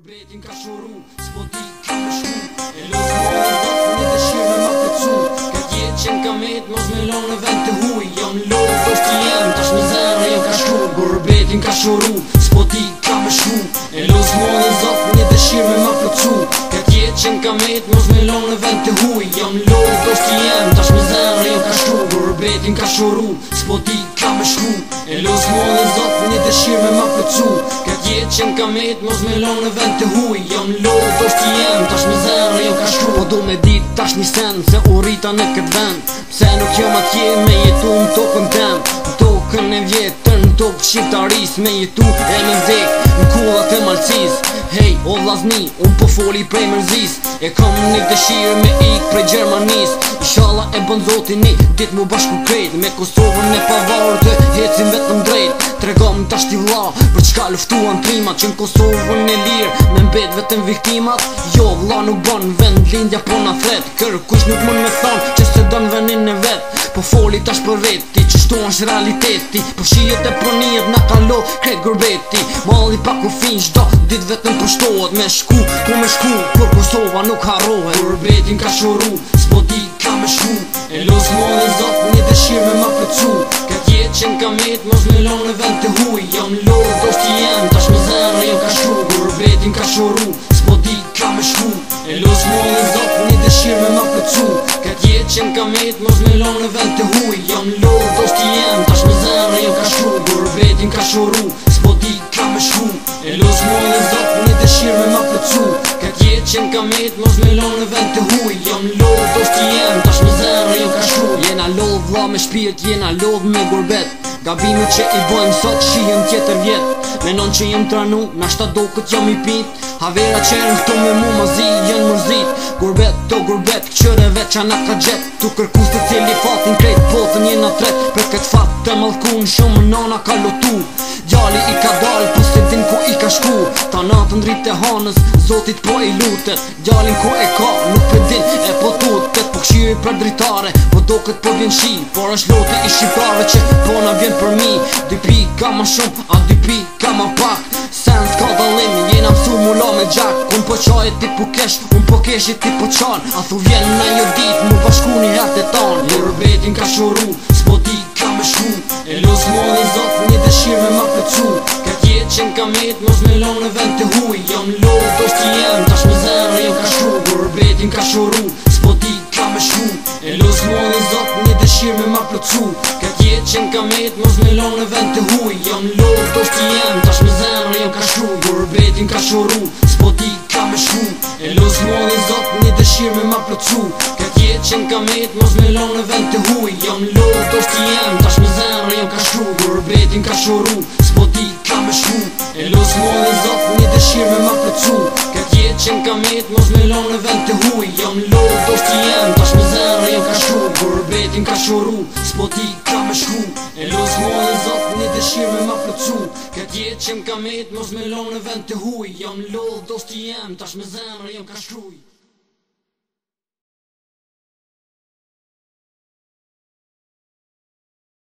Betin ka shuru, s'po di ka me shku E los mojë dhëtë një dëshirë me ma pëcu Këtë jetë që n'ka met, mos me lonë në vend të huj Jam lorë, dosti jem, tash me zemre jem ka shku Betin ka shuru, s'po di ka me shku E los mojë dhëtë një dëshirë me ma pëcu Këtë jetë që n'ka met, mos me lonë në vend të huj Jam lorë, dosti jem, tash me zemre jem ka shku Betin ka shuru, s'po di ka me shku E los mojë dhëtë një dëshirë me ma pëcu Këtë jetë që n'ka met, mos me lonë në vend të huj Jam lorë, dosti jem, tash me zemre jem ka shku Po do me dit tash një sen, se u rita në këtë vend Pse nuk jam atje me jetu në tokën tem Në tokën e vjetër, në tokë shqiptaris Me jetu e me vdek, në kullat e malcis Hej, o vlazni, unë po foli prej mërzis E kam një dëshirë me ik prej Gjermanis Inshallah e bën zotin një dit mu bashku krejt Me Kosovën e pavarë të hecim vetëm drejt Tregom tash t'i vlla, për çka luftuan trimat Që në Kosovën e lirë, me mbet vetëm viktimat Jo vlla nuk bon vend, lindja po na thret Kër kush nuk mund me thonë, që se don venin e vet Po foli tash për veti, që shtu është realiteti Po shijet e pronijet na kalo krejt gurbeti Malli pa kufin, çdo dit vetëm përshtohet Me shku, ku me shku, kur Kosova nuk harrohet Betin ka shuru, s'po di ka me shku E los mojë zot, një dëshirë me ma pëcu Këtë jetë që n'ka met, mos me lonë në vend të huj Jam lorë, dosti jem, tash me zemre jem ka shku Betin ka shuru, s'po di ka me shku E los mojë zot, një dëshirë me ma pëcu Këtë jetë që n'ka met, mos me lonë në vend të huj Jam lorë, dosti jem, tash me zemre jem ka shku Betin ka shuru, s'po di ka me shku E los mojë zot, një dëshirë me ma pëcu Këtë jetë që n'ka met, mos me lonë në vend të huj Jam lorë, dosti jem, tash me zemre jem ka shku Jena lodh vlla me shpirt, jena lodh me gurbet Gabimi që i bojmë sot, shihem tjetër vjet Menon që jem tranu, nashta do këtë jam i pit Havera qerën këto me mu mazi, jen mërzit Gurbet, to gurbet, këqyre veqa na ka gjet Tu kërkus të cili fatin krejt, potën jena tret Për këtë fat të malkun, shumë nana ka lotu Djali i ka dal, po se din ku i ka shku Ta natën drit e hanës, zotit po i lutet Djalin ku e ka, nuk për din e po tutet Po këshiri për dritare, po do këtë po vjen shi Por është loti i shqiptarve që po na vjen për mi 2 pika ma shumë, a 2 pika ma pak Sen s'ka dalim, jena mësu mula me gjak Unë po qaj ti po kesh, unë po kesh ti po qan A thu vjen na jo dit, mu bashku një herë të tan Betin ka shuru, s'po di ka me shku E los mojë zot, një dëshirë me ma pëcu Këtë jetë që n'ka met, mos me lonë në vend të huj Jam lorë, dosti jem, tash me zemre jem ka shku Betin ka shuru, s'po di ka me shku E los mojë zot, një dëshirë me ma pëcu Këtë jetë që n'ka met, mos me lonë në vend të huj Jam lorë, dosti jem, tash me zemre jem ka shku Betin ka shuru, s'po di ka me shku E los mojë zot, një dëshirë me ma pëcu Këtë jetë që n'ka met, mos me lonë në vend të huj Jam lorë, dosti jem, tash me zemre jem ka shku Betin ka shuru, s'po di ka me shku E los mojë zot, një dëshirë me ma pëcu Këtë jetë që n'ka met, mos me lonë në vend të huj Jam lorë, dosti jem, tash me zemre jem ka shku Betin ka shuru, s'po di ka me shku E los mojë zot, një dëshirë me ma pëcu Këtë jetë që n'ka met, mos me lonë në vend të huj Jam lorë, dosti jem, tash me zemre jem ka shku